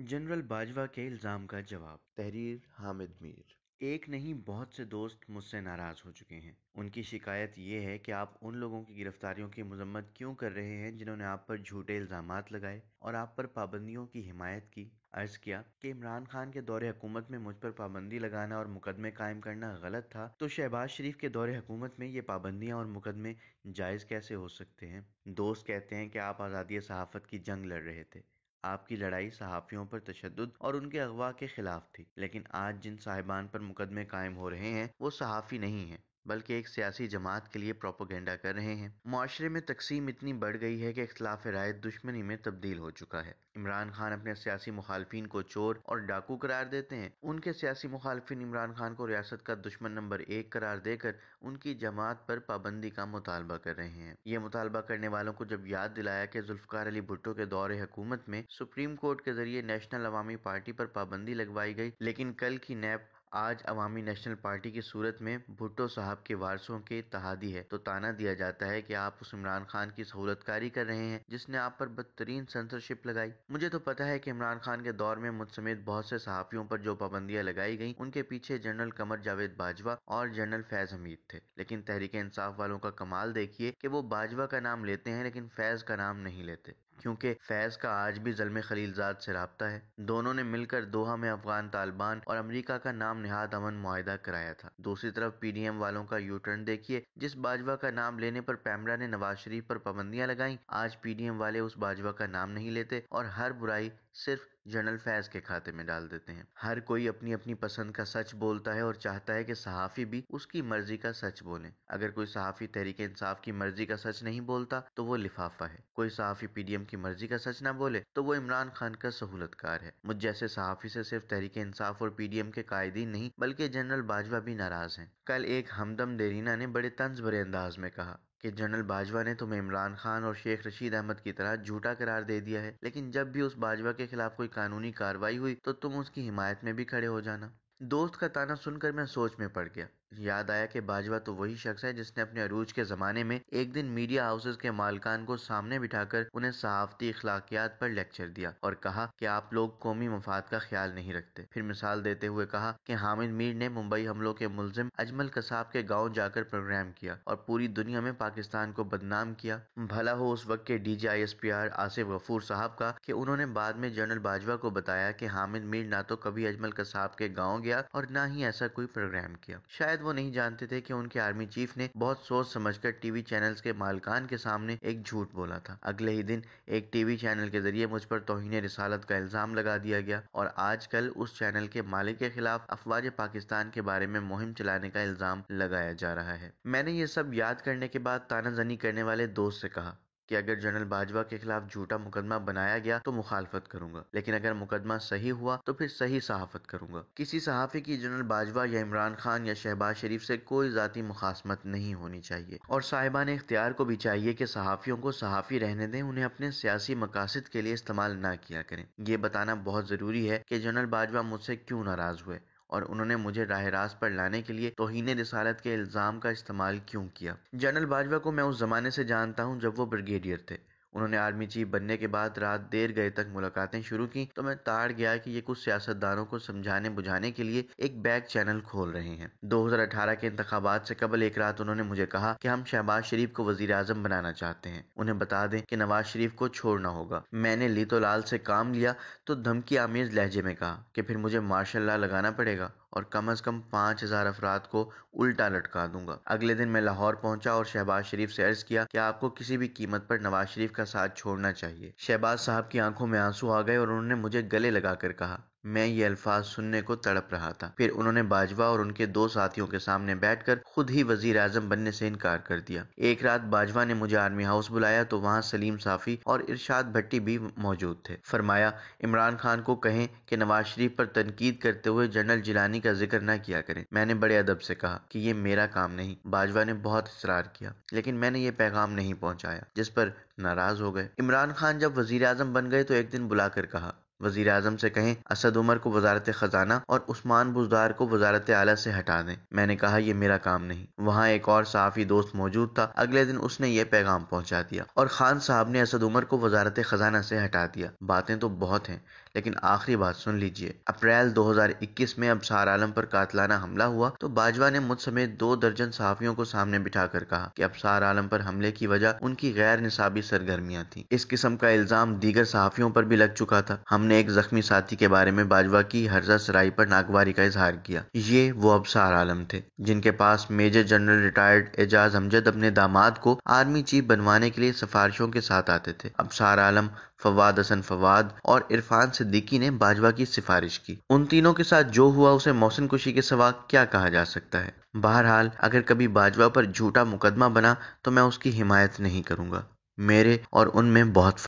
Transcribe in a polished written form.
General Bajwa के इल्ज़ाम का जवाब। तहरीर हामिद मीर। एक नहीं बहुत से दोस्त मुझसे नाराज़ हो चुके हैं। उनकी शिकायत ये है कि आप उन लोगों की गिरफ्तारियों की मजम्मत क्यों कर रहे हैं जिन्होंने आप पर झूठे इल्ज़ामात लगाए और आप पर पाबंदियों की हिमायत की। अर्ज़ किया कि इमरान खान के दौरे हुकूमत में मुझ पर पाबंदी लगाना और मुकदमे कायम करना गलत था, तो शहबाज शरीफ के दौरे हुकूमत में ये पाबंदियाँ और मुकदमे जायज़ कैसे हो सकते हैं। दोस्त कहते हैं कि आप आज़ादी सहाफ़त की जंग लड़ रहे थे। आपकी लड़ाई सहाफ़ियों पर तशद्दुद और उनके अगवा के खिलाफ थी, लेकिन आज जिन साहिबान पर मुकदमे कायम हो रहे हैं वो सहाफ़ी नहीं हैं, बल्कि एक सियासी जमात के लिए प्रोपोगेंडा कर रहे हैं। मुआशरे में तकसीम इतनी बढ़ गई है कि इख्तिलाफ राय दुश्मनी में तब्दील हो चुका है। इमरान खान अपने सियासी मुखालफिन को चोर और डाकू करार देते हैं। उनके सियासी मुखालफिन इमरान खान को रियासत का दुश्मन नंबर 1 करार देकर उनकी जमात पर पाबंदी का मुतालबा कर रहे हैं। ये मुतालबा करने वालों को जब याद दिलाया कि जुल्फ़िकार अली भुट्टो के दौरे हुकूमत में सुप्रीम कोर्ट के जरिए नेशनल अवामी पार्टी पर पाबंदी लगवाई गई, लेकिन कल की नैब आज अवामी नेशनल पार्टी की सूरत में भुट्टो साहब के वारसों के इत्तेहादी है, तो ताना दिया जाता है कि आप उस इमरान खान की सहूलतकारी कर रहे हैं जिसने आप पर बदतरीन सेंसरशिप लगाई। मुझे तो पता है कि इमरान खान के दौर में मुझ समेत बहुत से सहाफ़ियों पर जो पाबंदियां लगाई गई उनके पीछे जनरल कमर जावेद बाजवा और जनरल फैज़ हमीद थे, लेकिन तहरीक इंसाफ वालों का कमाल देखिए कि वो बाजवा का नाम लेते हैं लेकिन फैज़ का नाम नहीं लेते, क्योंकि फैज़ का आज भी ज़ल्मे खलीलजाद से राब्ता है। दोनों ने मिलकर दोहा में अफगान तालिबान और अमेरिका का नाम निहाद अमन मुआहिदा कराया था। दूसरी तरफ पीडीएम वालों का यू टर्न देखिए। जिस बाजवा का नाम लेने पर पैमरा ने नवाज शरीफ पर पाबंदियां लगाई, आज पीडीएम वाले उस बाजवा का नाम नहीं लेते और हर बुराई सिर्फ जनरल फैज़ के खाते में डाल देते हैं। हर कोई अपनी अपनी पसंद का सच बोलता है और चाहता है कि सहाफ़ी भी उसकी मर्जी का सच बोलें। अगर कोई सहाफ़ी तहरीक इंसाफ की मर्जी का सच नहीं बोलता तो वो लिफाफा है। कोई सहाफ़ी पीडीएम की मर्जी का सच ना बोले तो वो इमरान खान का सहूलतकार है। मुझ जैसे सहाफ़ी से सिर्फ तहरीक इंसाफ और पीडीएम के कायदीन नहीं बल्कि जनरल बाजवा भी नाराज़ हैं। कल एक हमदम देरीना ने बड़े तंज भरे अंदाज में कहा कि जनरल बाजवा ने तुम्हें इमरान खान और शेख रशीद अहमद की तरह झूठा करार दे दिया है, लेकिन जब भी उस बाजवा के खिलाफ कोई कानूनी कार्रवाई हुई तो तुम उसकी हिमायत में भी खड़े हो जाना। दोस्त का ताना सुनकर मैं सोच में पड़ गया। याद आया कि बाजवा तो वही शख्स है जिसने अपने अरूज के ज़माने में एक दिन मीडिया हाउसेज के मालिकान को सामने बिठाकर उन्हें सहाफ़ती अखलाकियात पर लेक्चर दिया और कहा कि आप लोग कौमी मफाद का ख्याल नहीं रखते। फिर मिसाल देते हुए कहा कि हामिद मीर ने मुंबई हमलों के मुलजिम अजमल कसाब के गाँव जाकर प्रोग्राम किया और पूरी दुनिया में पाकिस्तान को बदनाम किया। भला हो उस वक्त के DGISPR आसिफ गफूर साहब का कि उन्होंने बाद में जनरल बाजवा को बताया कि हामिद मीर ना तो कभी अजमल कसाब के गाँव गया और ना ही ऐसा कोई प्रोग्राम किया। शायद वो नहीं जानते थे कि उनके आर्मी चीफ ने बहुत सोच समझकर टीवी चैनल्स के मालिकान के सामने एक झूठ बोला था। अगले ही दिन एक टीवी चैनल के जरिए मुझ पर तौहीन रिसालत का इल्जाम लगा दिया गया और आजकल उस चैनल के मालिक के खिलाफ अफवाज पाकिस्तान के बारे में मुहिम चलाने का इल्जाम लगाया जा रहा है। मैंने ये सब याद करने के बाद तानाजनी करने वाले दोस्त से कहा कि अगर जनरल बाजवा के खिलाफ झूठा मुकदमा बनाया गया तो मुखालफत करूंगा, लेकिन अगर मुकदमा सही हुआ तो फिर सही सहाफत करूंगा। किसी सहाफ़ी की जनरल बाजवा या इमरान खान या शहबाज शरीफ से कोई ज़ाती मुखासमत नहीं होनी चाहिए और साहिबान इख्तियार को भी चाहिए कि सहाफ़ियों को सहाफ़ी रहने दें, उन्हें अपने सियासी मकासद के लिए इस्तेमाल ना किया करें। ये बताना बहुत ज़रूरी है कि जनरल बाजवा मुझसे क्यों नाराज़ हुए और उन्होंने मुझे राह रास्त पर लाने के लिए तौहीन रिसालत के इल्ज़ाम का इस्तेमाल क्यों किया। जनरल बाजवा को मैं उस ज़माने से जानता हूँ जब वो ब्रिगेडियर थे। उन्होंने आर्मी चीफ बनने के बाद रात देर गए तक मुलाकातें शुरू की तो मैं ताड़ गया कि ये कुछ सियासतदानों को समझाने बुझाने के लिए एक बैक चैनल खोल रहे हैं। 2018 के इंतखाबात से कबल एक रात उन्होंने मुझे कहा कि हम शहबाज शरीफ को वजीर आजम बनाना चाहते हैं, उन्हें बता दें कि नवाज शरीफ को छोड़ना होगा। मैंने ली तो लाल से काम लिया तो धमकी आमेज लहजे में कहा कि फिर मुझे मार्शल लॉ लगाना पड़ेगा और कम से कम 5000 अफराद को उल्टा लटका दूंगा। अगले दिन मैं लाहौर पहुंचा और शहबाज शरीफ से अर्ज किया कि आपको किसी भी कीमत पर नवाज शरीफ का साथ छोड़ना चाहिए। शहबाज साहब की आंखों में आंसू आ गए और उन्होंने मुझे गले लगाकर कहा। मैं ये अल्फाज सुनने को तड़प रहा था। फिर उन्होंने बाजवा और उनके 2 साथियों के सामने बैठकर खुद ही वजीर आजम बनने से इनकार कर दिया। एक रात बाजवा ने मुझे आर्मी हाउस बुलाया तो वहाँ सलीम साफी और इरशाद भट्टी भी मौजूद थे। फरमाया, इमरान खान को कहें कि नवाज शरीफ पर तनकीद करते हुए जनरल जिलानी का जिक्र न किया करें। मैंने बड़े अदब से कहा कि ये मेरा काम नहीं। बाजवा ने बहुत इसरार किया, लेकिन मैंने ये पैगाम नहीं पहुंचाया, जिस पर नाराज हो गए। इमरान खान जब वजीर आजम बन गए तो एक दिन बुलाकर कहा, वजीर आजम से कहें असद उमर को वजारत खजाना और उस्मान बुजदार को वजारत आला से हटा दें। मैंने कहा, ये मेरा काम नहीं। वहाँ एक और सहाफी दोस्त मौजूद था। अगले दिन उसने ये पैगाम पहुंचा दिया और खान साहब ने असद उमर को वजारत खजाना से हटा दिया। बातें तो बहुत हैं, لیکن آخری بات سن لیجئے۔ اپریل 2021 میں ابصار عالم پر قاتلانہ حملہ ہوا تو باجوہ نے مجھ سمیت 2 درجن صحافیوں کو سامنے بٹھا کر کہا کہ ابصار عالم پر حملے کی وجہ ان کی غیر نصابی سرگرمیاں تھیں۔ اس قسم کا الزام دیگر صحافیوں پر بھی لگ چکا تھا۔ ہم نے ایک زخمی ساتھی کے بارے میں باجوہ کی ہرزہ سرائی پر ناگواری کا اظہار کیا۔ یہ وہ ابصار عالم تھے جن کے پاس میجر جنرل ریٹائرڈ اعجاز امجد اپنے داماد کو آرمی چیف بنوانے کے لیے سفارشوں کے ساتھ آتے تھے۔ ابصار عالم، فواد حسن فواد اور عرفان صدیقی نے باجوہ کی سفارش کی۔ ان تینوں کے ساتھ جو ہوا اسے محسن کشی کے سوا کیا کہا جا سکتا ہے؟ بہرحال اگر کبھی باجوہ پر جھوٹا مقدمہ بنا تو میں اس کی حمایت نہیں کروں گا۔ میرے اور ان میں بہت